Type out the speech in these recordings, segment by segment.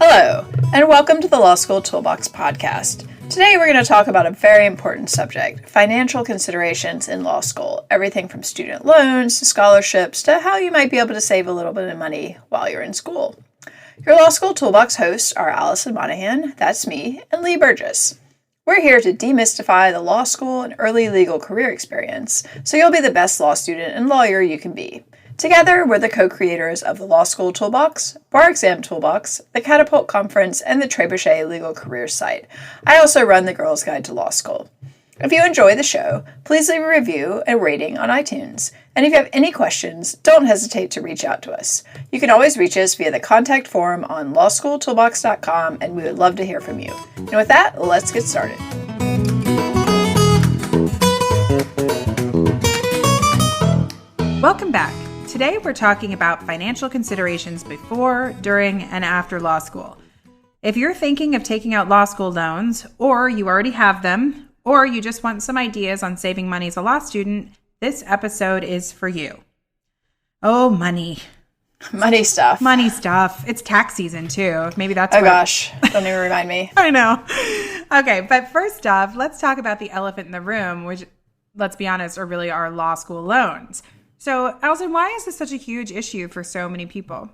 Hello, and welcome to the Law School Toolbox podcast. Today we're going to talk about a very important subject, financial considerations in law school. Everything from student loans to scholarships to how you might be able to save a little bit of money while you're in school. Your Law School Toolbox hosts are Allison Monahan, that's me, and Lee Burgess. We're here to demystify the law school and early legal career experience so you'll be the best law student and lawyer you can be. Together, we're the co-creators of the Law School Toolbox, Bar Exam Toolbox, the Catapult Conference, and the Trebuchet Legal Careers site. I also run the Girls Guide to Law School. If you enjoy the show, please leave a review and rating on iTunes. And if you have any questions, don't hesitate to reach out to us. You can always reach us via the contact form on lawschooltoolbox.com, and we would love to hear from you. And with that, let's get started. Welcome back. Today we're talking about financial considerations before, during, and after law school. If you're thinking of taking out law school loans, or you already have them, or you just want some ideas on saving money as a law student, this episode is for you. Oh, money. Money stuff. Money stuff. It's tax season too. Maybe that's gosh. Don't even remind me. I know. Okay, but first off, let's talk about the elephant in the room, which, let's be honest, are really our law school loans. So, Allison, why is this such a huge issue for so many people?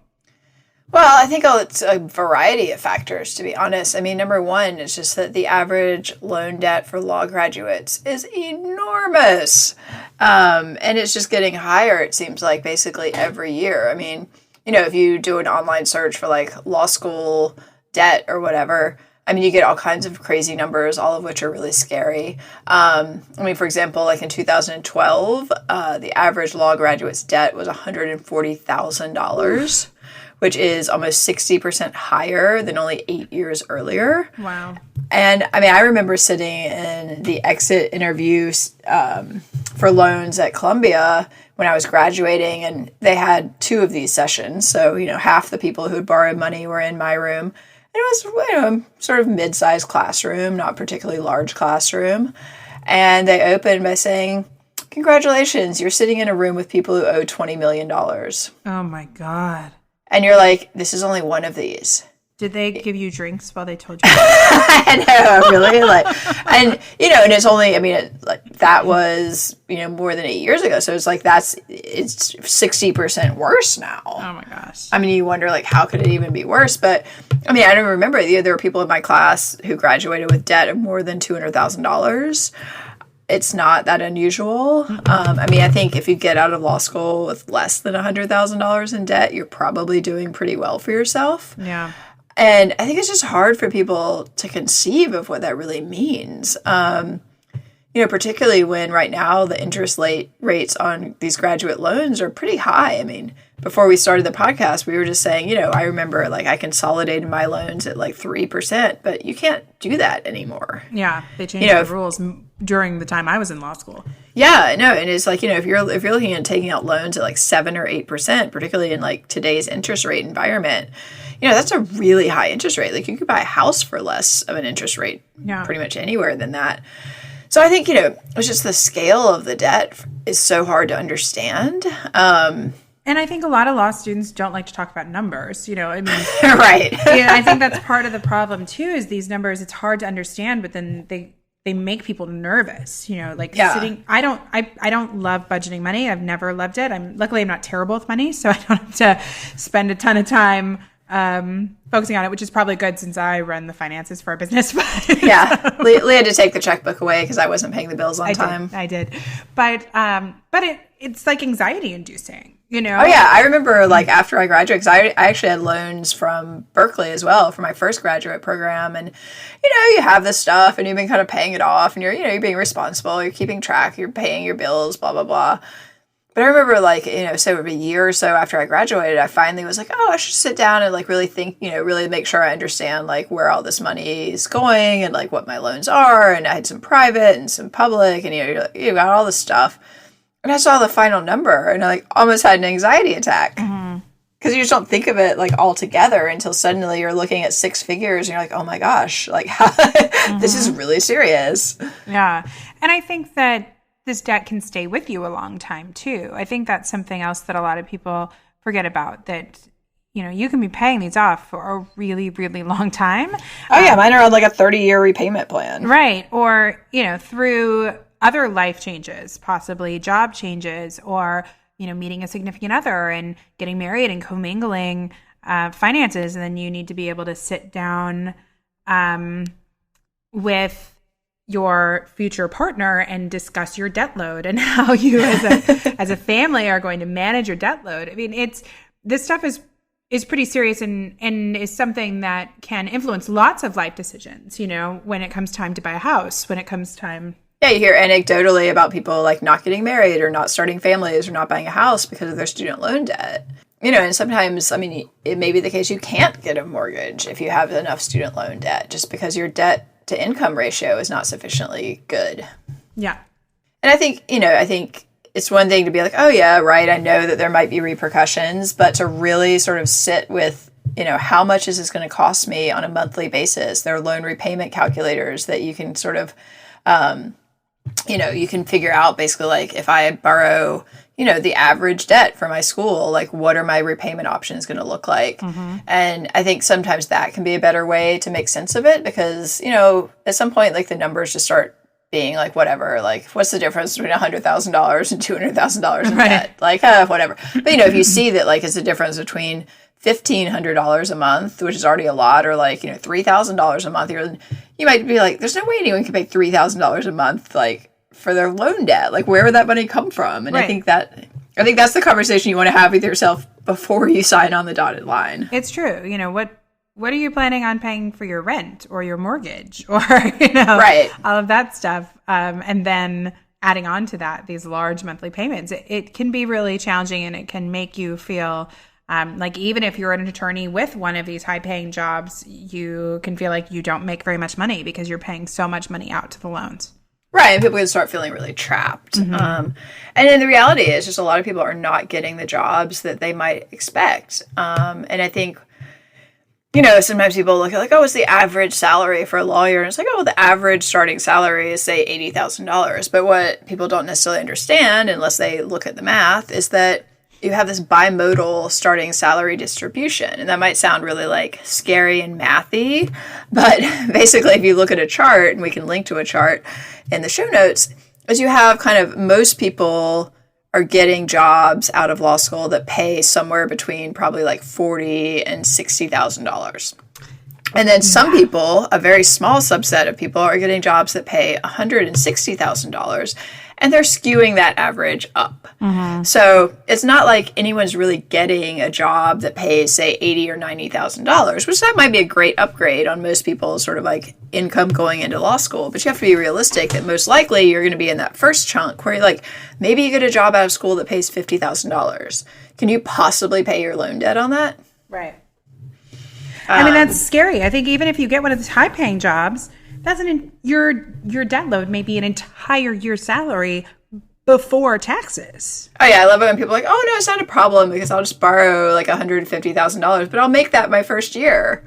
Well, I think it's a variety of factors, to be honest. I mean, number one is just that the average loan debt for law graduates is enormous. And it's just getting higher, it seems like, basically every year. I mean, if you do an online search for like law school debt or whatever, I mean, you get all kinds of crazy numbers, all of which are really scary. For example, like in 2012, the average law graduate's debt was $140,000, which is almost 60% higher than only 8 years earlier. Wow. And I remember sitting in the exit interviews for loans at Columbia when I was graduating, and they had 2 of these sessions. So, half the people who had borrowed money were in my room. It was, sort of mid-sized classroom, not particularly large classroom. And they opened by saying, congratulations, you're sitting in a room with people who owe $20 million. Oh, my God. And you're like, this is only one of these. Did they give you drinks while they told you? I know, really? And it's only, that was, more than 8 years ago. So it's like, it's 60% worse now. Oh my gosh. You wonder, how could it even be worse? But, I don't remember. There were people in my class who graduated with debt of more than $200,000. It's not that unusual. I think if you get out of law school with less than $100,000 in debt, you're probably doing pretty well for yourself. Yeah. And I think it's just hard for people to conceive of what that really means. Particularly when right now the interest rates on these graduate loans are pretty high. Before we started the podcast, we were just saying, I remember I consolidated my loans at 3%, but you can't do that anymore. Yeah, they changed the rules during the time I was in law school. Yeah, no, and it's if you're looking at taking out loans at 7 or 8%, particularly in today's interest rate environment, that's a really high interest rate. You could buy a house for less of an interest rate, pretty much anywhere than that. So I think, it's just the scale of the debt is so hard to understand. And I think a lot of law students don't like to talk about numbers, Right. I think that's part of the problem too, is these numbers, it's hard to understand, but then they make people nervous, sitting, I don't love budgeting money. I've never loved it. Luckily I'm not terrible with money, so I don't have to spend a ton of time focusing on it, which is probably good since I run the finances for our business. Yeah. Lee had to take the checkbook away because I wasn't paying the bills on time. I did. But it's anxiety inducing, Oh yeah. I remember after I graduated, because I actually had loans from Berkeley as well for my first graduate program. And, you have this stuff and you've been kind of paying it off and you're being responsible. You're keeping track. You're paying your bills, blah, blah, blah. But I remember so a year or so after I graduated, I finally was I should sit down and really think, really make sure I understand where all this money is going and what my loans are. And I had some private and some public and you got all this stuff. And I saw the final number and I almost had an anxiety attack. Mm-hmm. Because you just don't think of it all together until suddenly you're looking at 6 figures and you're like, oh my gosh, this is really serious. Yeah. And I think that this debt can stay with you a long time too. I think that's something else that a lot of people forget about, that, you can be paying these off for a really, really long time. Oh yeah. Mine are on like a 30-year repayment plan. Right. Or, through other life changes, possibly job changes, or, meeting a significant other and getting married and commingling finances. And then you need to be able to sit down with your future partner and discuss your debt load and how you as a family are going to manage your debt load. I mean, this stuff is pretty serious and is something that can influence lots of life decisions, when it comes time to buy a house, when it comes time. Yeah, you hear anecdotally about people like not getting married or not starting families or not buying a house because of their student loan debt. And sometimes, it may be the case you can't get a mortgage if you have enough student loan debt, just because your debt to income ratio is not sufficiently good. Yeah. And I think it's one thing to be like, oh yeah, right, I know that there might be repercussions, but to really sort of sit with, how much is this going to cost me on a monthly basis? There are loan repayment calculators that you can sort of, you can figure out basically like if I borrow, the average debt for my school, like what are my repayment options going to look like? Mm-hmm. And I think sometimes that can be a better way to make sense of it because, at some point, like the numbers just start being like, whatever, like what's the difference between $100,000 and $200,000 in debt? Like, whatever. But, if you see that like it's a difference between $1,500 a month, which is already a lot, or like, $3,000 a month, you might be like, there's no way anyone can pay $3,000 a month, like, for their loan debt. Like, where would that money come from? And right. I think that's the conversation you want to have with yourself before you sign on the dotted line. It's true. What are you planning on paying for your rent or your mortgage or, right. all of that stuff. And then adding on to that, these large monthly payments, it can be really challenging, and it can make you feel like even if you're an attorney with one of these high paying jobs, you can feel like you don't make very much money because you're paying so much money out to the loans. Right, and people can start feeling really trapped. Mm-hmm. And then the reality is just a lot of people are not getting the jobs that they might expect. And I think, sometimes people look at like, oh, what's the average salary for a lawyer? And it's like, oh, the average starting salary is, say, $80,000. But what people don't necessarily understand, unless they look at the math, is that you have this bimodal starting salary distribution. And that might sound really like scary and mathy, but basically if you look at a chart, and we can link to a chart in the show notes, is you have kind of most people are getting jobs out of law school that pay somewhere between probably like $40,000 and $60,000. And then some people, a very small subset of people, are getting jobs that pay $160,000, and they're skewing that average up. Mm-hmm. So it's not like anyone's really getting a job that pays, say, $80,000 or $90,000, which that might be a great upgrade on most people's sort of like income going into law school. But you have to be realistic that most likely you're going to be in that first chunk where you're like, maybe you get a job out of school that pays $50,000. Can you possibly pay your loan debt on that? Right. That's scary. I think even if you get one of these high-paying jobs, your debt load may be an entire year's salary before taxes. Oh yeah, I love it when people are like, oh no, it's not a problem because I'll just borrow like $150,000, but I'll make that my first year.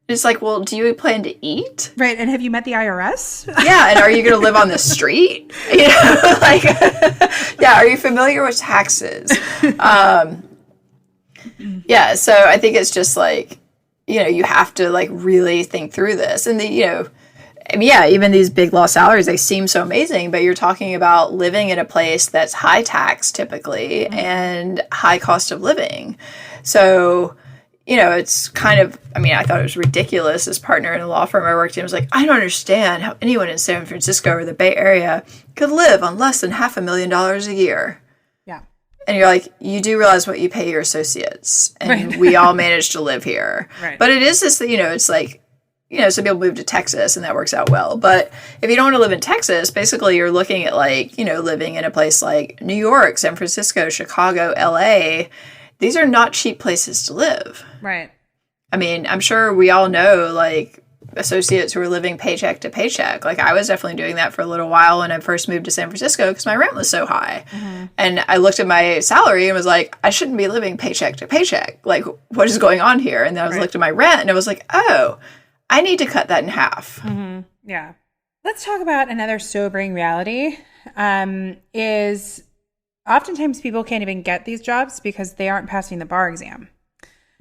It's like, well, do you plan to eat? Right, and have you met the IRS? Yeah, and are you going to live on the street? Are you familiar with taxes? Yeah, so I think it's just like, you have to like really think through this. And even these big law salaries, they seem so amazing, but you're talking about living in a place that's high tax typically and high cost of living. So, it's kind of, I thought it was ridiculous. This partner in a law firm I worked in was like, I don't understand how anyone in San Francisco or the Bay Area could live on less than $500,000 a year. And you're like, you do realize what you pay your associates. And we all manage to live here. Right. But it is this, it's like, some people move to Texas and that works out well. But if you don't want to live in Texas, basically you're looking at like, living in a place like New York, San Francisco, Chicago, LA. These are not cheap places to live. Right. I'm sure we all know like associates who are living paycheck to paycheck. Like I was definitely doing that for a little while when I first moved to San Francisco because my rent was so high. Mm-hmm. And I looked at my salary and was like, I shouldn't be living paycheck to paycheck. Like what is going on here? And then I looked at my rent and I was like, oh, I need to cut that in half. Mm-hmm. Yeah. Let's talk about another sobering reality is oftentimes people can't even get these jobs because they aren't passing the bar exam.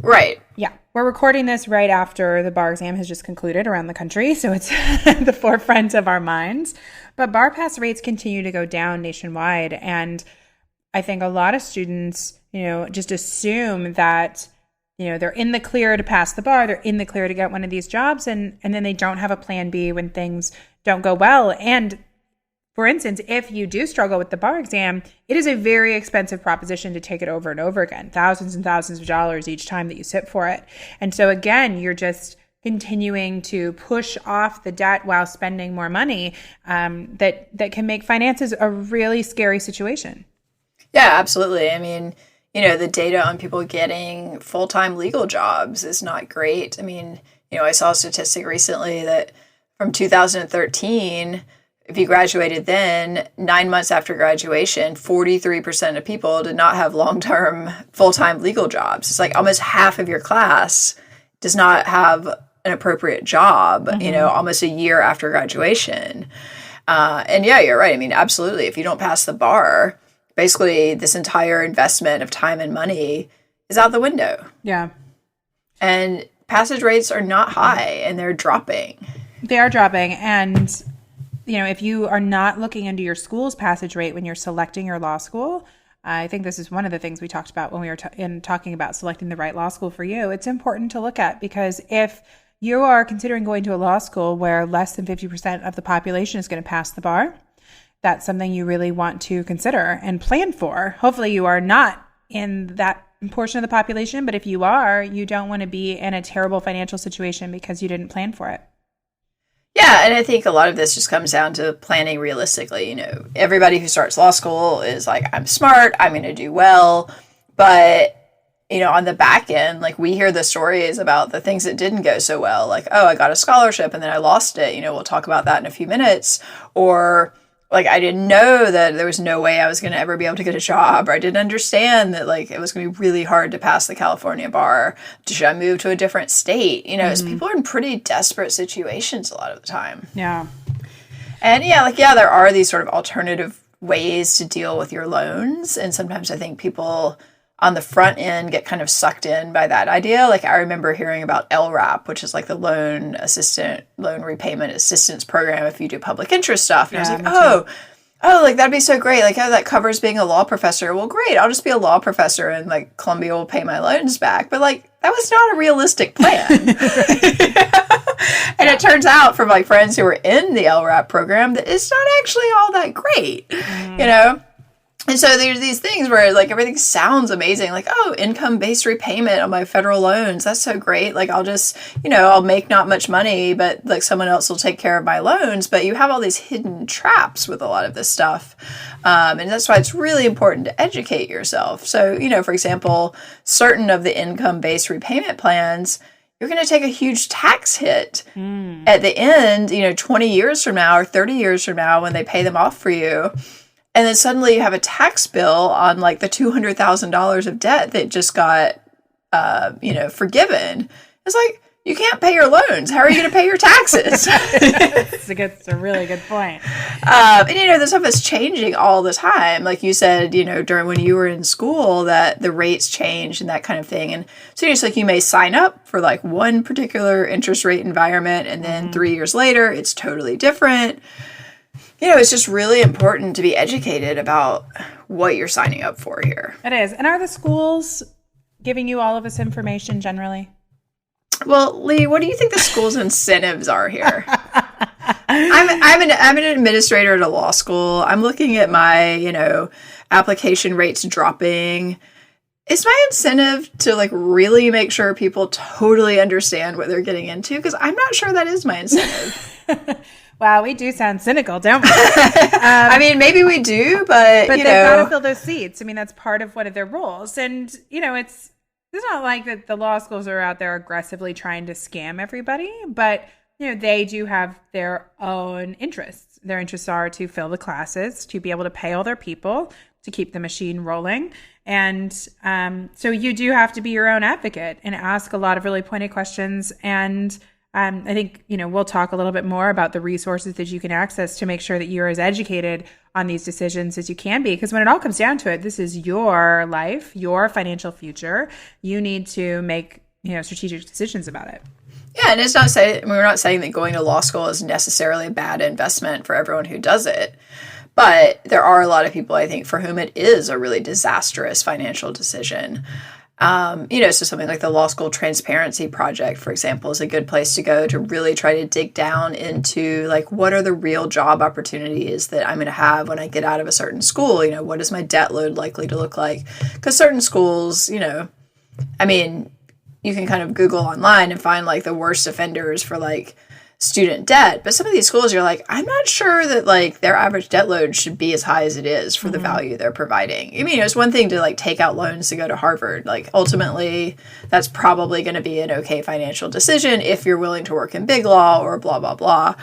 Right. Yeah. We're recording this right after the bar exam has just concluded around the country, so it's at the forefront of our minds. But bar pass rates continue to go down nationwide, and I think a lot of students, just assume that, they're in the clear to pass the bar, they're in the clear to get one of these jobs, and then they don't have a plan B when things don't go well. And for instance, if you do struggle with the bar exam, it is a very expensive proposition to take it over and over again, thousands and thousands of dollars each time that you sit for it. And so again, you're just continuing to push off the debt while spending more money, that can make finances a really scary situation. Yeah, absolutely. I mean, the data on people getting full-time legal jobs is not great. I mean, I saw a statistic recently that from 2013, if you graduated then, 9 months after graduation, 43% of people did not have long-term full-time legal jobs. It's like almost half of your class does not have an appropriate job, almost a year after graduation. And yeah, you're right. I mean, absolutely. If you don't pass the bar, basically this entire investment of time and money is out the window. Yeah. And passage rates are not high, and they're dropping. They are dropping. And if you are not looking into your school's passage rate when you're selecting your law school, I think this is one of the things we talked about when we were talking about selecting the right law school for you. It's important to look at, because if you are considering going to a law school where less than 50% of the population is going to pass the bar, that's something you really want to consider and plan for. Hopefully you are not in that portion of the population, but if you are, you don't want to be in a terrible financial situation because you didn't plan for it. Yeah, and I think a lot of this just comes down to planning realistically. Everybody who starts law school is like, I'm smart, I'm going to do well. But, on the back end, like we hear the stories about the things that didn't go so well. Like, oh, I got a scholarship and then I lost it. We'll talk about that in a few minutes. Or like, I didn't know that there was no way I was going to ever be able to get a job, or I didn't understand that like it was going to be really hard to pass the California bar. Should I move to a different state? So people are in pretty desperate situations a lot of the time. Yeah. And there are these sort of alternative ways to deal with your loans. And sometimes I think people on the front end get kind of sucked in by that idea. Like I remember hearing about LRAP, which is like the loan repayment assistance program if you do public interest stuff. And I was like, oh, like that'd be so great. Like, oh, that covers being a law professor. Well, great. I'll just be a law professor and like Columbia will pay my loans back. But like, that was not a realistic plan. And it turns out from like friends who were in the LRAP program that it's not actually all that great, And so there's these things where like everything sounds amazing, like, oh, income-based repayment on my federal loans. That's so great. Like I'll just, I'll make not much money, but like someone else will take care of my loans. But you have all these hidden traps with a lot of this stuff. And that's why it's really important to educate yourself. So, for example, certain of the income-based repayment plans, you're going to take a huge tax hit at the end, 20 years from now or 30 years from now when they pay them off for you. And then suddenly you have a tax bill on like the $200,000 of debt that just got, forgiven. It's like, you can't pay your loans. How are you going to pay your taxes? It's a really good point. And, this stuff is changing all the time. Like you said, during when you were in school, that the rates change and that kind of thing. And so it's like you may sign up for like one particular interest rate environment, and then 3 years later, it's totally different. It's just really important to be educated about what you're signing up for here. It is. And are the schools giving you all of this information generally? Well, Lee, what do you think the school's incentives are here? I'm an administrator at a law school. I'm looking at my, application rates dropping. Is my incentive to like really make sure people totally understand what they're getting into? Because I'm not sure that is my incentive. Wow, we do sound cynical, don't we? I mean, maybe we do, but they've got to fill those seats. I mean, that's part of one of their roles. And, it's not like that the law schools are out there aggressively trying to scam everybody, but, they do have their own interests. Their interests are to fill the classes, to be able to pay all their people, to keep the machine rolling. And so you do have to be your own advocate and ask a lot of really pointed questions. And I think, we'll talk a little bit more about the resources that you can access to make sure that you're as educated on these decisions as you can be. Because when it all comes down to it, this is your life, your financial future. You need to make, strategic decisions about it. Yeah, and we're not saying that going to law school is necessarily a bad investment for everyone who does it. But there are a lot of people, I think, for whom it is a really disastrous financial decision. So something like the Law School Transparency Project, for example, is a good place to go to really try to dig down into, like, what are the real job opportunities that I'm going to have when I get out of a certain school? What is my debt load likely to look like? Because certain schools, you can kind of Google online and find, like, the worst offenders for, like, student debt, but some of these schools, you're like, I'm not sure that, like, their average debt load should be as high as it is for the value they're providing. It's one thing to, like, take out loans to go to Harvard. Like, ultimately, that's probably going to be an okay financial decision if you're willing to work in big law or blah, blah, blah.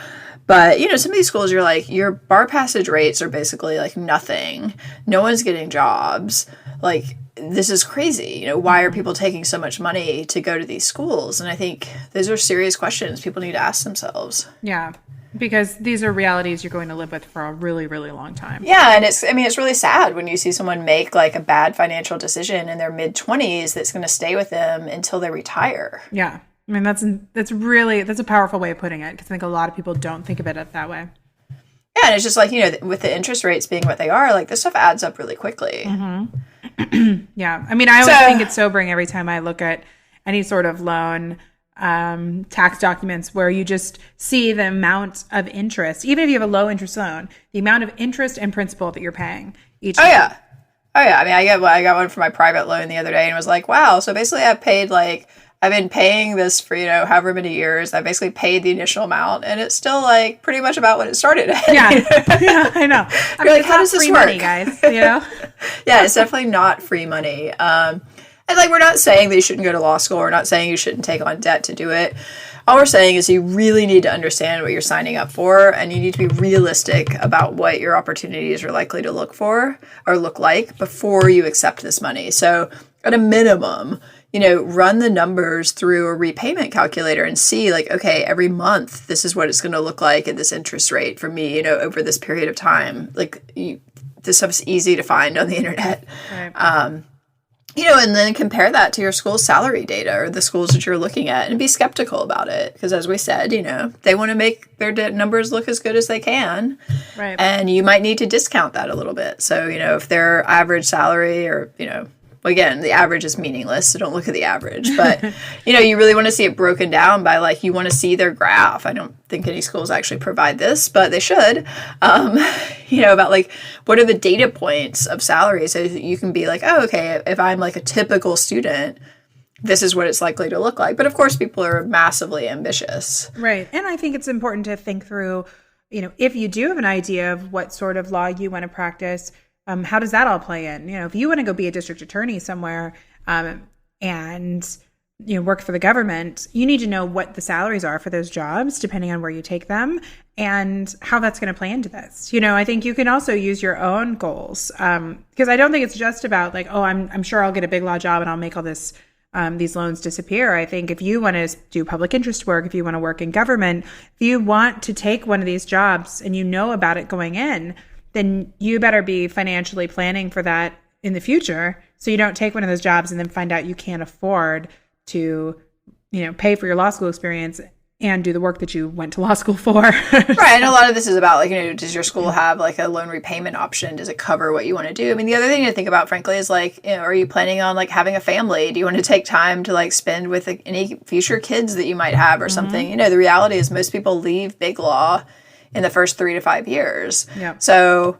But, some of these schools, you're like, your bar passage rates are basically, like, nothing. No one's getting jobs. Like, this is crazy. Why are people taking so much money to go to these schools? And I think those are serious questions people need to ask themselves. Yeah, because these are realities you're going to live with for a really, really long time. Yeah, and it's really sad when you see someone make, like, a bad financial decision in their mid-20s that's going to stay with them until they retire. Yeah. That's a powerful way of putting it, because I think a lot of people don't think of it that way. Yeah, and it's just like, with the interest rates being what they are, like, this stuff adds up really quickly. Mm-hmm. Yeah. I always think it's sobering every time I look at any sort of loan tax documents where you just see the amount of interest, even if you have a low interest loan, the amount of interest and principal that you're paying each year. Yeah. Oh, yeah. I got one for my private loan the other day and was like, wow. So basically I've been paying this for, however many years. I basically paid the initial amount, and it's still, like, pretty much about what it started at. Yeah, yeah, I know. Like, how does this work? Money, guys, Yeah, it's definitely not free money. And, like, we're not saying that you shouldn't go to law school. We're not saying you shouldn't take on debt to do it. All we're saying is you really need to understand what you're signing up for, and you need to be realistic about what your opportunities are likely to look like before you accept this money. So, at a minimum, run the numbers through a repayment calculator and see, like, okay, every month, this is what it's going to look like at this interest rate for me, over this period of time. Like, this stuff's easy to find on the internet. Right. And then compare that to your school's salary data or the schools that you're looking at and be skeptical about it. Because as we said, they want to make their numbers look as good as they can. Right. And you might need to discount that a little bit. So, if their average salary or, again, the average is meaningless, so don't look at the average. But, you really want to see it broken down by, like, you want to see their graph. I don't think any schools actually provide this, but they should. About, like, what are the data points of salary so that you can be like, oh, okay, if I'm, like, a typical student, this is what it's likely to look like. But, of course, people are massively ambitious. Right. And I think it's important to think through, if you do have an idea of what sort of law you want to practice, how does that all play in? If you want to go be a district attorney somewhere and work for the government, you need to know what the salaries are for those jobs, depending on where you take them, and how that's going to play into this. I think you can also use your own goals, because I don't think it's just about, like, oh, I'm sure I'll get a big law job and I'll make all this these loans disappear. I think if you want to do public interest work, if you want to work in government, if you want to take one of these jobs and you know about it going in, then you better be financially planning for that in the future, so you don't take one of those jobs and then find out you can't afford to, pay for your law school experience and do the work that you went to law school for. Right. And a lot of this is about, like, does your school have, like, a loan repayment option? Does it cover what you want to do? The other thing to think about, frankly, is, like, are you planning on, like, having a family? Do you want to take time to, like, spend with, like, any future kids that you might have or something? The reality is most people leave big law in the first 3 to 5 years. Yeah. So,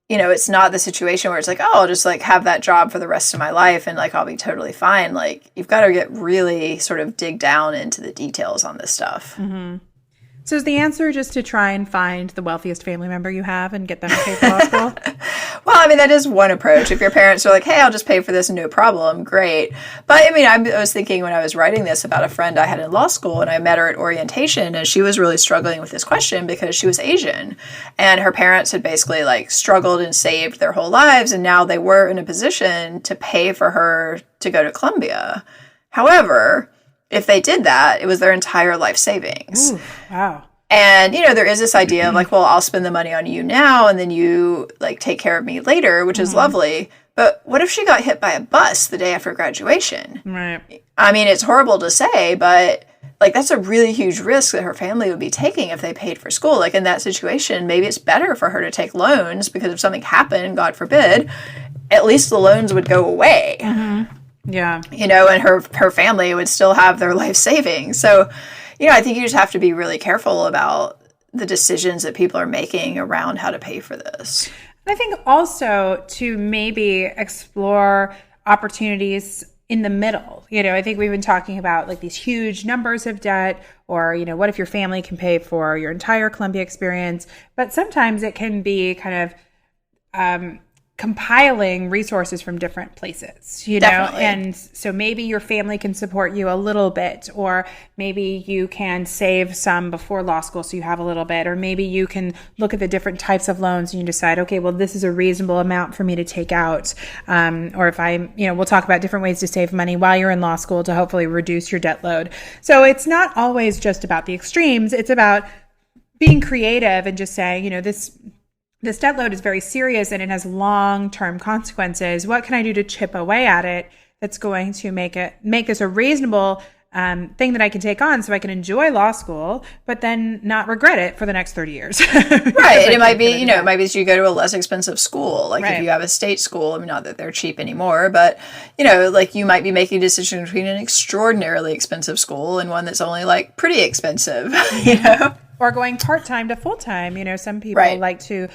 it's not the situation where it's like, oh, I'll just, like, have that job for the rest of my life and, like, I'll be totally fine. Like, you've got to get really sort of dig down into the details on this stuff. Mm-hmm. So is the answer just to try and find the wealthiest family member you have and get them to pay for law school? Well, that is one approach. If your parents are like, hey, I'll just pay for this, no problem, great. But, I was thinking when I was writing this about a friend I had in law school, and I met her at orientation, and she was really struggling with this question because she was Asian. And her parents had basically, like, struggled and saved their whole lives, and now they were in a position to pay for her to go to Columbia. However, if they did that, it was their entire life savings. Ooh, wow. And, there is this idea of like, well, I'll spend the money on you now and then you like take care of me later, which is lovely. But what if she got hit by a bus the day after graduation? Right. I mean, it's horrible to say, but like that's a really huge risk that her family would be taking if they paid for school. Like in that situation, maybe it's better for her to take loans because if something happened, God forbid, at least the loans would go away. Yeah. And her family would still have their life savings. So, I think you just have to be really careful about the decisions that people are making around how to pay for this. I think also to maybe explore opportunities in the middle. I think we've been talking about like these huge numbers of debt or, what if your family can pay for your entire Columbia experience? But sometimes it can be kind of compiling resources from different places, Definitely. and so maybe your family can support you a little bit, or maybe you can save some before law school so you have a little bit, or maybe you can look at the different types of loans and you decide, okay, well, this is a reasonable amount for me to take out. Or if we'll talk about different ways to save money while you're in law school to hopefully reduce your debt load. So it's not always just about the extremes. It's about being creative and just saying, this debt load is very serious and it has long-term consequences. What can I do to chip away at it that's going to make this a reasonable thing that I can take on so I can enjoy law school, but then not regret it for the next 30 years. Right. And it might be, it might be you go to a less expensive school. Like if you have a state school, not that they're cheap anymore, but, like you might be making a decision between an extraordinarily expensive school and one that's only like pretty expensive, Or going part-time to full-time. Some people like to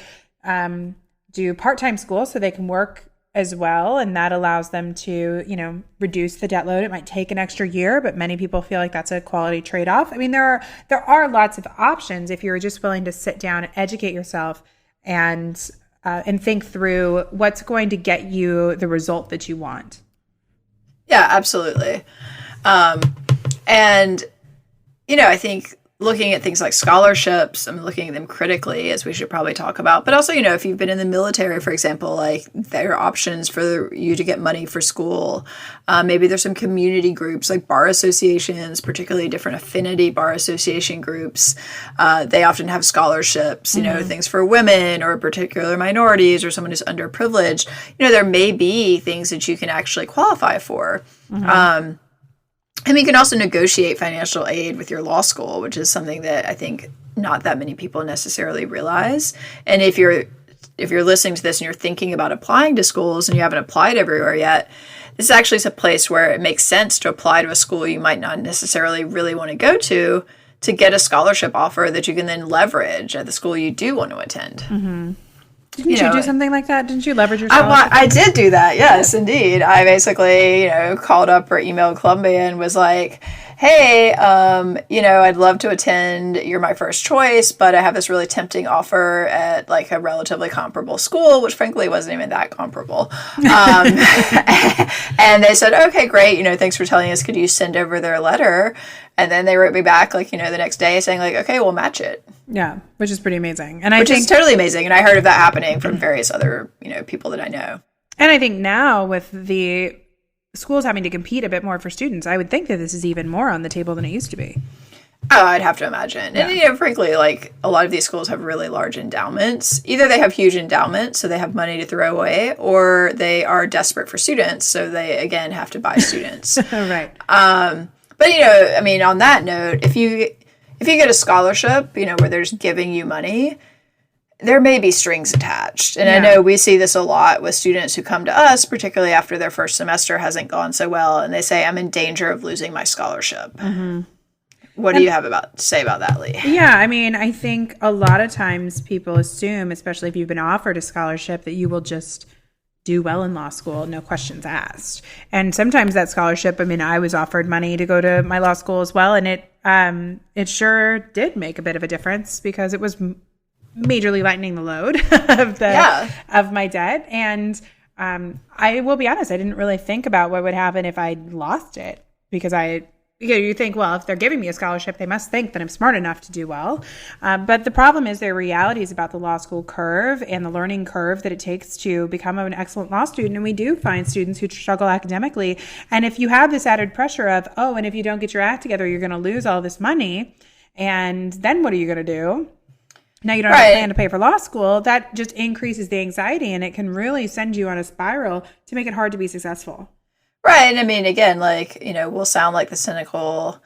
do part-time school so they can work as well. And that allows them to, reduce the debt load. It might take an extra year, but many people feel like that's a quality trade-off. I mean, there are lots of options if you're just willing to sit down and educate yourself and think through what's going to get you the result that you want. Yeah, absolutely. And, I think looking at things like scholarships, I'm looking at them critically, as we should probably talk about. But also, if you've been in the military, for example, like there are options for you to get money for school. Maybe there's some community groups like bar associations, particularly different affinity bar association groups. They often have scholarships, things for women or particular minorities or someone who's underprivileged. There may be things that you can actually qualify for. And you can also negotiate financial aid with your law school, which is something that I think not that many people necessarily realize. And if you're listening to this and you're thinking about applying to schools and you haven't applied everywhere yet, this actually is a place where it makes sense to apply to a school you might not necessarily really want to go to get a scholarship offer that you can then leverage at the school you do want to attend. Mm-hmm. Didn't you do something like that? Didn't you leverage your scholarship? I did do that. Yes, indeed. I basically, called up or emailed Columbia and was like, hey, I'd love to attend. You're my first choice, but I have this really tempting offer at like a relatively comparable school, which frankly wasn't even that comparable. And they said, okay, great. Thanks for telling us. Could you send over their letter? And then they wrote me back the next day saying like, okay, we'll match it. Yeah, which is pretty amazing. Which is totally amazing. And I heard of that happening from various other, people that I know. And I think now with the schools having to compete a bit more for students, I would think that this is even more on the table than it used to be. Oh, I'd have to imagine. Yeah. And, frankly, like a lot of these schools have really large endowments. Either they have huge endowments, so they have money to throw away, or they are desperate for students, so they, again, have to buy students. Right. But, on that note, if you get a scholarship, where they're just giving you money, there may be strings attached. And I know we see this a lot with students who come to us, particularly after their first semester hasn't gone so well, and they say, I'm in danger of losing my scholarship. Mm-hmm. What do you have to say about that, Lee? Yeah, I think a lot of times people assume, especially if you've been offered a scholarship, that you will just do well in law school, no questions asked. And sometimes that scholarship, I was offered money to go to my law school as well, and it sure did make a bit of a difference because it was majorly lightening the load of my debt. And I will be honest, I didn't really think about what would happen if I lost it because you think, well, if they're giving me a scholarship, they must think that I'm smart enough to do well. But the problem is there are realities about the law school curve and the learning curve that it takes to become an excellent law student. And we do find students who struggle academically. And if you have this added pressure of, and if you don't get your act together, you're going to lose all this money, And then what are you going to do? Now you don't have a plan to pay for law school. That just increases the anxiety, and it can really send you on a spiral to make it hard to be successful. Right. I mean, again, like, we'll sound like the cynical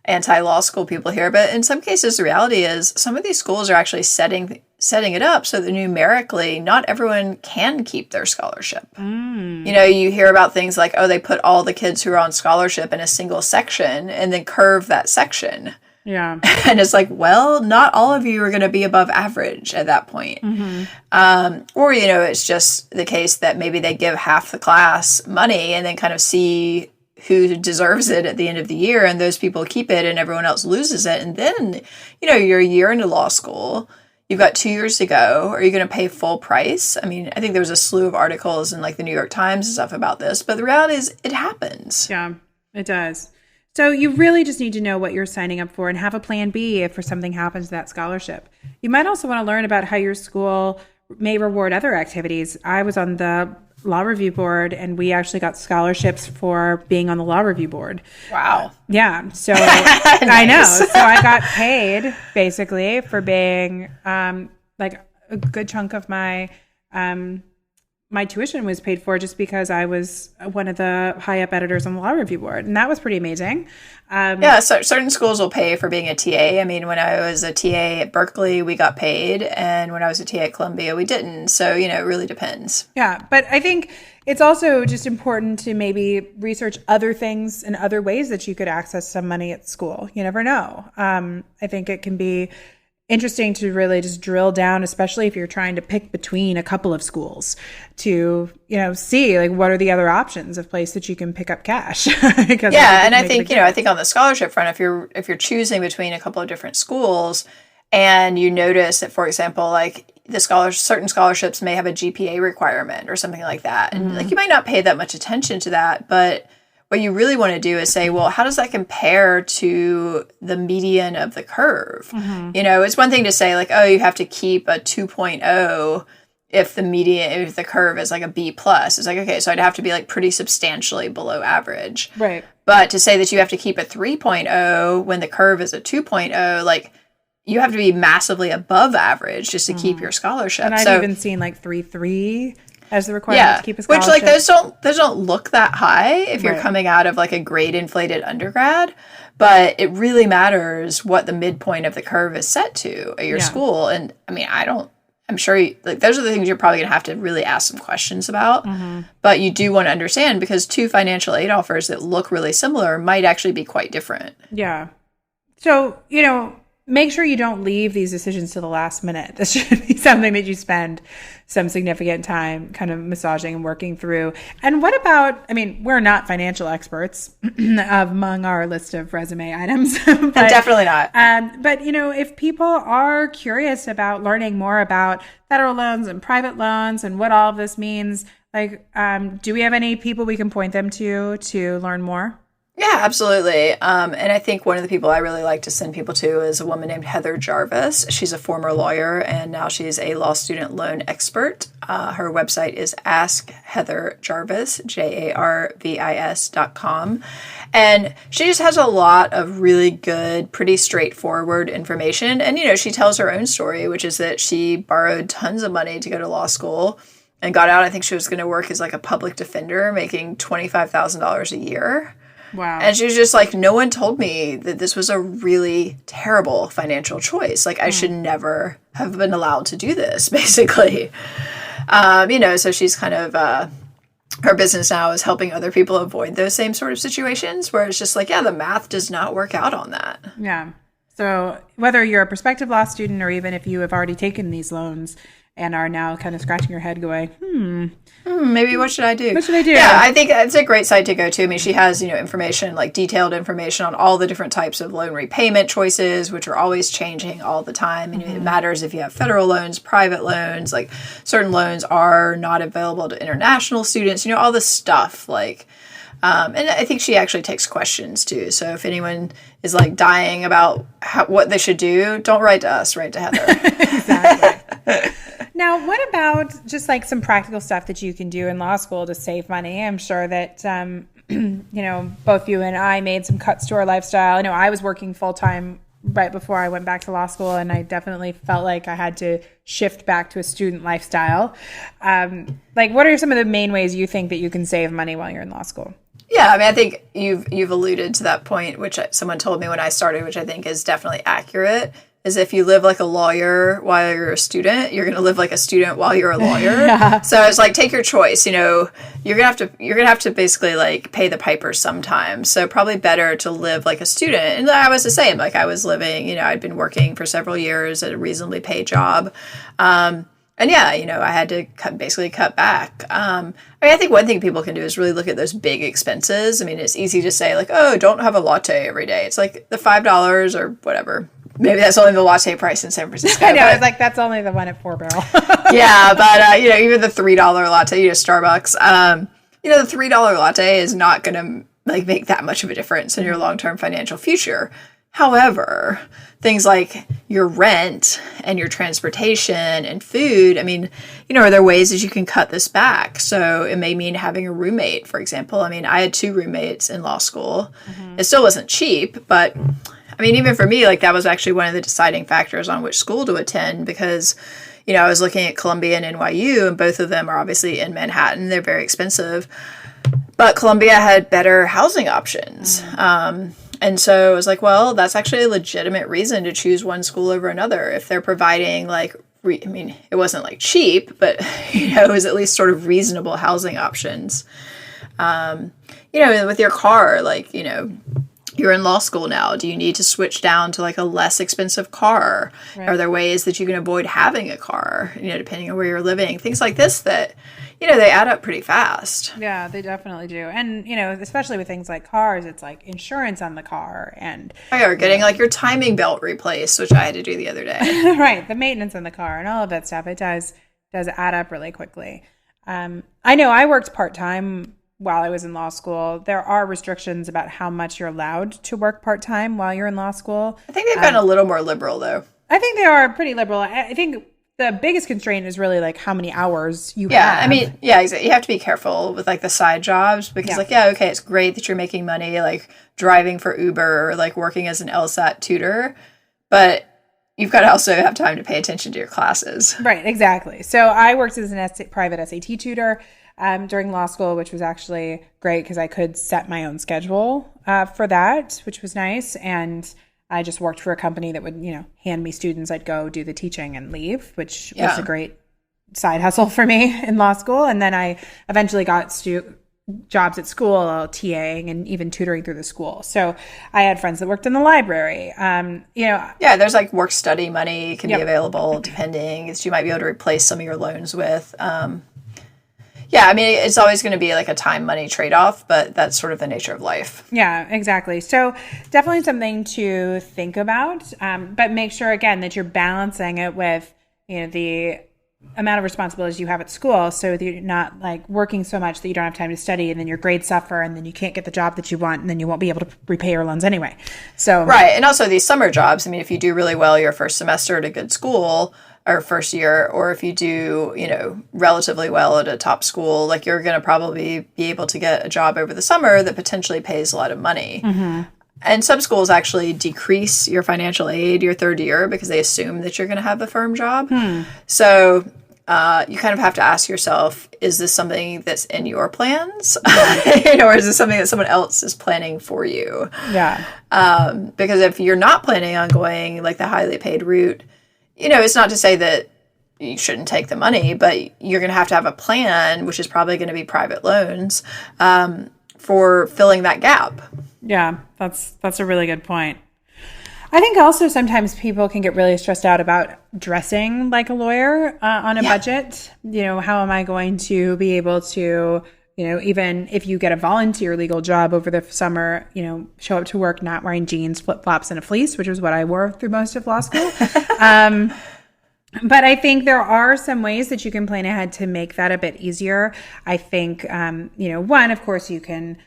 anti-law school people here, but in some cases, the reality is some of these schools are actually setting it up so that numerically not everyone can keep their scholarship. You hear about things like, they put all the kids who are on scholarship in a single section and then curve that section. Yeah. And it's like, well, not all of you are going to be above average at that point. Or, it's just the case that maybe they give half the class money and then kind of see who deserves it at the end of the year, and those people keep it and everyone else loses it. And then, you're a year into law school. You've got 2 years to go. Are you going to pay full price? I mean, I think there was a slew of articles in like the New York Times and stuff about this, but the reality is it happens. Yeah, it does. So you really just need to know what you're signing up for and have a plan B if something happens to that scholarship. You might also want to learn about how your school may reward other activities. I was on the law review board, and we actually got scholarships for being on the law review board. Wow. Yeah. So I know. So I got paid basically for being like a good chunk of my my tuition was paid for just because I was one of the high up editors on the law review board. And that was pretty amazing. So certain schools will pay for being a TA. I mean, when I was a TA at Berkeley, we got paid. And when I was a TA at Columbia, we didn't. So, it really depends. Yeah. But I think it's also just important to maybe research other things and other ways that you could access some money at school. You never know. I think it can be interesting to really just drill down, especially if you're trying to pick between a couple of schools to, see like what are the other options of place that you can pick up cash. And I think, I think on the scholarship front, if you're choosing between a couple of different schools and you notice that, for example, like certain scholarships may have a GPA requirement or something like that. And like you might not pay that much attention to that, but what you really want to do is say, well, how does that compare to the median of the curve? It's one thing to say like, you have to keep a 2.0 if the curve is like a B plus. It's like, okay, so I'd have to be like pretty substantially below average. Right. But to say that you have to keep a 3.0 when the curve is a 2.0, like you have to be massively above average just to keep your scholarship. And I've even seen like 3.3 as the requirement to keep a scholarship. Which, like, those don't look that high if you're coming out of, like, a grade-inflated undergrad. But it really matters what the midpoint of the curve is set to at your school. And, I mean, I'm sure, those are the things you're probably going to have to really ask some questions about. But you do want to understand because two financial aid offers that look really similar might actually be quite different. Yeah. So, make sure you don't leave these decisions to the last minute. This should be something that you spend some significant time kind of massaging and working through. And what about, we're not financial experts among our list of resume items. But, definitely not. But, if people are curious about learning more about federal loans and private loans and what all of this means, like, do we have any people we can point them to learn more? Yeah, absolutely. And I think one of the people I really like to send people to is a woman named Heather Jarvis. She's a former lawyer, and now she's a law student loan expert. Her website is askheatherjarvis, JARVIS.com. And she just has a lot of really good, pretty straightforward information. And, she tells her own story, which is that she borrowed tons of money to go to law school and got out. I think she was going to work as like a public defender, making $25,000 a year. Wow. And she was just like, no one told me that this was a really terrible financial choice. Like, I should never have been allowed to do this, basically. So she's kind of, her business now is helping other people avoid those same sort of situations where it's just like, the math does not work out on that. Yeah. So whether you're a prospective law student or even if you have already taken these loans and are now kind of scratching your head going, maybe what should I do? What should I do? Yeah, I think it's a great site to go to. She has, information, like detailed information on all the different types of loan repayment choices, which are always changing all the time. And it matters if you have federal loans, private loans, like certain loans are not available to international students, all this stuff. Like, and I think she actually takes questions too. So if anyone is like dying about what they should do, don't write to us, write to Heather. Exactly. Now, what about just like some practical stuff that you can do in law school to save money? I'm sure that, both you and I made some cuts to our lifestyle. I know I was working full-time right before I went back to law school, and I definitely felt like I had to shift back to a student lifestyle. What are some of the main ways you think that you can save money while you're in law school? Yeah, I mean, I think you've alluded to that point, which someone told me when I started, which I think is definitely accurate, is if you live like a lawyer while you're a student, you're going to live like a student while you're a lawyer. Yeah. So it's like, take your choice. You're going to have to basically like pay the piper sometimes. So probably better to live like a student. And I was the same. Like I was living, I'd been working for several years at a reasonably paid job. And yeah, I had to basically cut back. I think one thing people can do is really look at those big expenses. I mean, it's easy to say like, oh, don't have a latte every day. It's like the $5 or whatever. Maybe that's only the latte price in San Francisco. I know, it's like that's only the one at 4 Barrel. Yeah, but even the $3 latte, Starbucks, the $3 latte is not going to like make that much of a difference in your long-term financial future. However, things like your rent and your transportation and food, I mean, are there ways that you can cut this back? So it may mean having a roommate, for example. I mean, I had 2 roommates in law school. Mm-hmm. It still wasn't cheap, but I mean, even for me, like that was actually one of the deciding factors on which school to attend because, I was looking at Columbia and NYU, and both of them are obviously in Manhattan. They're very expensive, but Columbia had better housing options. Mm-hmm. And so I was like, well, that's actually a legitimate reason to choose one school over another. If they're providing it wasn't like cheap, but, it was at least sort of reasonable housing options. With your car, you're in law school now. Do you need to switch down to like a less expensive car? Right. Are there ways that you can avoid having a car, depending on where you're living? Things like this that, they add up pretty fast. Yeah, they definitely do. And, especially with things like cars, it's like insurance on the car and... or getting like your timing belt replaced, which I had to do the other day. Right. The maintenance on the car and all of that stuff. It does add up really quickly. I know I worked part-time while I was in law school. There are restrictions about how much you're allowed to work part-time while you're in law school. I think they've gotten a little more liberal, though. I think they are pretty liberal. I think the biggest constraint is really like how many hours you have. Yeah, I mean, exactly. You have to be careful with like the side jobs because okay, it's great that you're making money like driving for Uber or like working as an LSAT tutor, but you've got to also have time to pay attention to your classes. Right, exactly. So I worked as an private SAT tutor during law school, which was actually great because I could set my own schedule for that, which was nice. And I just worked for a company that would, hand me students. I'd go do the teaching and leave, which was a great side hustle for me in law school. And then I eventually got jobs at school, TAing and even tutoring through the school. So I had friends that worked in the library. There's like work study money can be available depending. You might be able to replace some of your loans with. I mean, it's always going to be like a time money trade-off, but that's sort of the nature of life. Yeah, exactly. So definitely something to think about, but make sure, again, that you're balancing it with, the amount of responsibilities you have at school so that you're not like working so much that you don't have time to study and then your grades suffer and then you can't get the job that you want and then you won't be able to repay your loans anyway. So right. And also these summer jobs, I mean, if you do really well your first semester at a good school or first year, or if you do, relatively well at a top school, like you're going to probably be able to get a job over the summer that potentially pays a lot of money. Mm-hmm. And some schools actually decrease your financial aid your third year because they assume that you're going to have a firm job. So you kind of have to ask yourself, is this something that's in your plans? Or is this something that someone else is planning for you? Yeah. Because if you're not planning on going like the highly paid route, it's not to say that you shouldn't take the money, but you're going to have a plan, which is probably going to be private loans, for filling that gap. Yeah, that's a really good point. I think also sometimes people can get really stressed out about dressing like a lawyer on a budget. How am I going to be able to, even if you get a volunteer legal job over the summer, show up to work not wearing jeans, flip-flops, and a fleece, which is what I wore through most of law school. But I think there are some ways that you can plan ahead to make that a bit easier. I think, one, of course, you can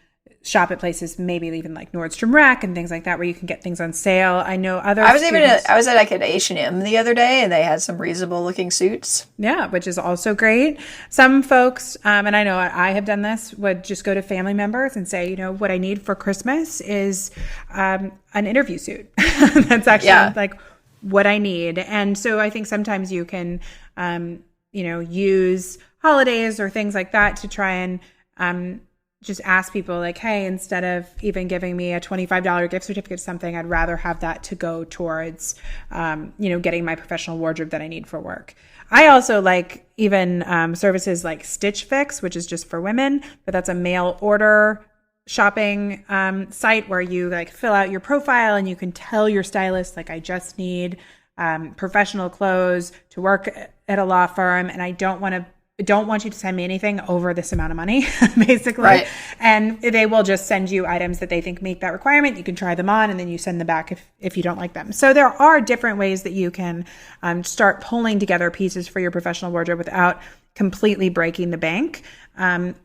shop at places, maybe even like Nordstrom Rack and things like that, where you can get things on sale. I know other I was at like an H&M the other day, and they had some reasonable looking suits. Yeah, which is also great. Some folks, and I know I have done this, would just go to family members and say, what I need for Christmas is an interview suit. That's actually like what I need. And so I think sometimes you can, use holidays or things like that to try and just ask people like, hey, instead of even giving me a $25 gift certificate to something, I'd rather have that to go towards, getting my professional wardrobe that I need for work. I also like even services like Stitch Fix, which is just for women, but that's a mail order shopping site where you like fill out your profile and you can tell your stylist, like, I just need professional clothes to work at a law firm, and I don't want you to send me anything over this amount of money, basically. Right. And they will just send you items that they think meet that requirement. You can try them on, and then you send them back if you don't like them. So there are different ways that you can start pulling together pieces for your professional wardrobe without completely breaking the bank.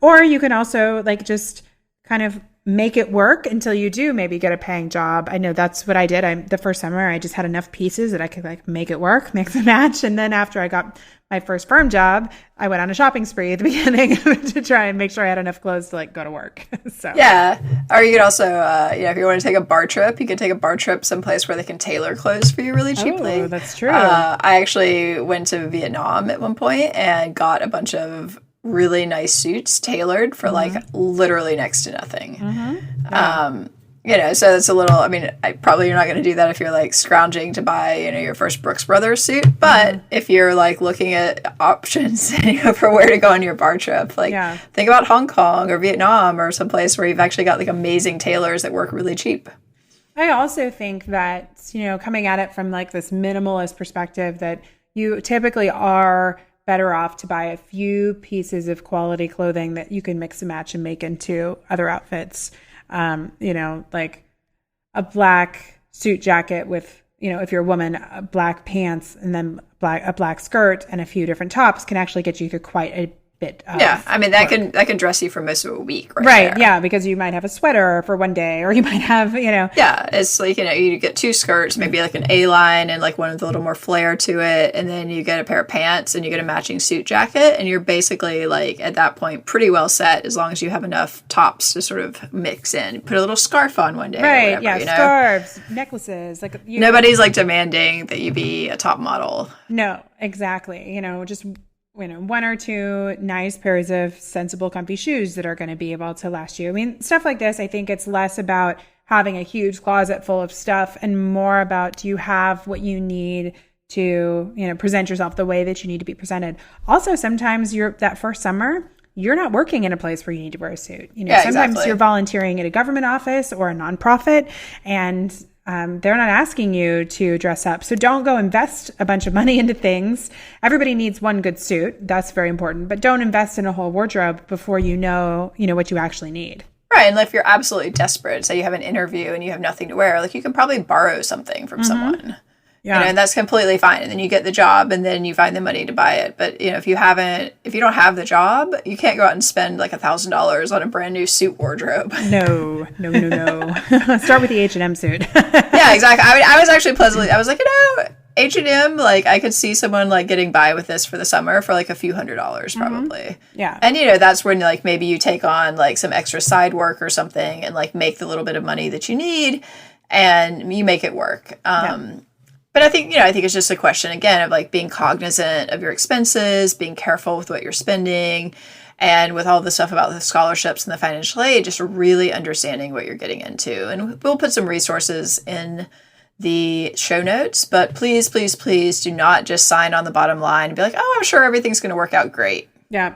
Or you can also like just kind of make it work until you do maybe get a paying job. I know that's what I did. The first summer, I just had enough pieces that I could like make it work, mix and match. And then after I got my first firm job, I went on a shopping spree at the beginning to try and make sure I had enough clothes to like go to work. So yeah, or you could also, if you want to take a bar trip, you can take a bar trip someplace where they can tailor clothes for you really cheaply. Oh, that's true. I actually went to Vietnam at one point and got a bunch of really nice suits tailored for like literally next to nothing. So it's a little, you're not going to do that if you're like scrounging to buy, your first Brooks Brothers suit. But if you're like looking at options for where to go on your bar trip, think about Hong Kong or Vietnam or someplace where you've actually got like amazing tailors that work really cheap. I also think that, coming at it from like this minimalist perspective, that you typically are better off to buy a few pieces of quality clothing that you can mix and match and make into other outfits. Like a black suit jacket with, if you're a woman, black pants and then a black skirt and a few different tops can actually get you through quite a bit of that can dress you for most of a week, right? Yeah, because you might have a sweater for one day, or you might have, Yeah, it's like, you get two skirts, maybe like an A-line and like one with a little more flair to it, and then you get a pair of pants and you get a matching suit jacket, and you're basically like at that point pretty well set as long as you have enough tops to sort of mix in. Put a little scarf on one day, right? Or whatever, Scarves, necklaces, like nobody's like demanding that you be a top model. No, exactly. Just one or two nice pairs of sensible, comfy shoes that are going to be able to last you. Stuff like this, I think it's less about having a huge closet full of stuff and more about, do you have what you need to, present yourself the way that you need to be presented. Also, sometimes that first summer, you're not working in a place where you need to wear a suit. Sometimes you're volunteering at a government office or a nonprofit, and they're not asking you to dress up. So don't go invest a bunch of money into things. Everybody needs one good suit. That's very important. But don't invest in a whole wardrobe before you know what you actually need. Right. And if you're absolutely desperate, say you have an interview and you have nothing to wear, like you can probably borrow something from someone. Yeah. And that's completely fine. And then you get the job and then you find the money to buy it. But, if you don't have the job, you can't go out and spend like $1,000 on a brand new suit wardrobe. No. Start with the H&M suit. Yeah, exactly. I was actually I was like, H&M, like I could see someone like getting by with this for the summer for like a few $100s probably. Yeah. And that's when like maybe you take on like some extra side work or something and like make the little bit of money that you need and you make it work. But I think it's just a question, again, of like being cognizant of your expenses, being careful with what you're spending, and with all the stuff about the scholarships and the financial aid, just really understanding what you're getting into. And we'll put some resources in the show notes, but please, please, please do not just sign on the bottom line and be like, oh, I'm sure everything's going to work out great. Yeah.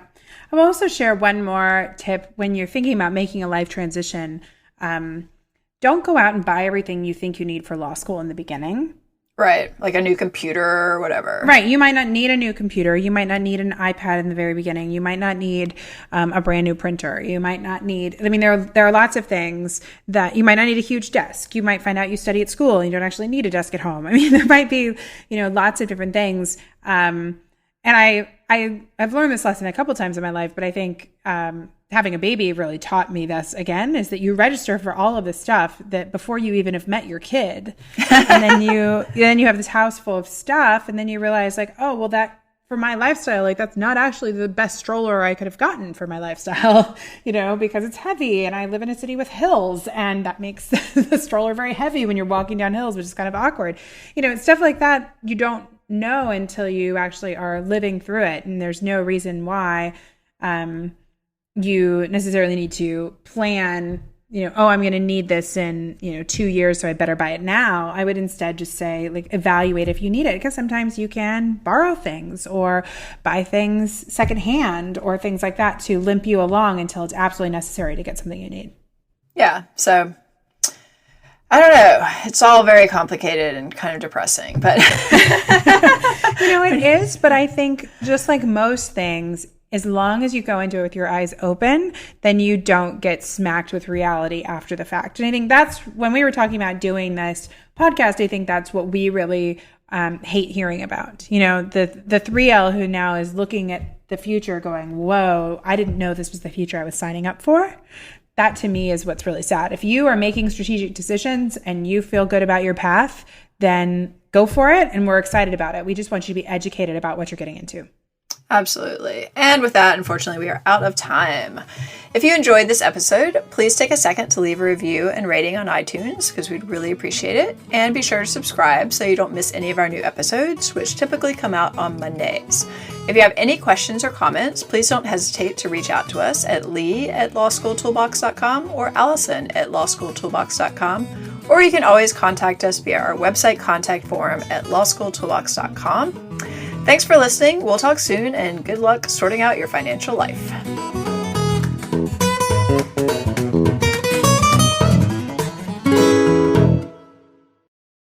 I will also share one more tip when you're thinking about making a life transition. Don't go out and buy everything you think you need for law school in the beginning. Right. Like a new computer or whatever. Right. You might not need a new computer. You might not need an iPad in the very beginning. You might not need a brand new printer. You might not need, there are lots of things that you might not need a huge desk. You might find out you study at school and you don't actually need a desk at home. There might be, lots of different things. And I I've learned this lesson a couple times in my life, but I think having a baby really taught me this again, is that you register for all of this stuff that before you even have met your kid. And then you have this house full of stuff, and then you realize like, oh, well, that for my lifestyle, like that's not actually the best stroller I could have gotten for my lifestyle, because it's heavy and I live in a city with hills, and that makes the stroller very heavy when you're walking down hills, which is kind of awkward. Stuff like that you don't know until you actually are living through it. And there's no reason why you necessarily need to plan, I'm going to need this in, 2 years, so I better buy it now. I would instead just say, like, evaluate if you need it, because sometimes you can borrow things or buy things secondhand or things like that to limp you along until it's absolutely necessary to get something you need. Yeah. So I don't know. It's all very complicated and kind of depressing, but it is. But I think just like most things, as long as you go into it with your eyes open, then you don't get smacked with reality after the fact. And I think that's when we were talking about doing this podcast, I think that's what we really hate hearing about. The 3L who now is looking at the future going, whoa, I didn't know this was the future I was signing up for. That to me is what's really sad. If you are making strategic decisions and you feel good about your path, then go for it. And we're excited about it. We just want you to be educated about what you're getting into. Absolutely. And with that, unfortunately, we are out of time. If you enjoyed this episode, please take a second to leave a review and rating on iTunes, because we'd really appreciate it. And be sure to subscribe so you don't miss any of our new episodes, which typically come out on Mondays. If you have any questions or comments, please don't hesitate to reach out to us at lee@lawschooltoolbox.com or allison@lawschooltoolbox.com. Or you can always contact us via our website contact form at lawschooltoolbox.com. Thanks for listening. We'll talk soon, and good luck sorting out your financial life.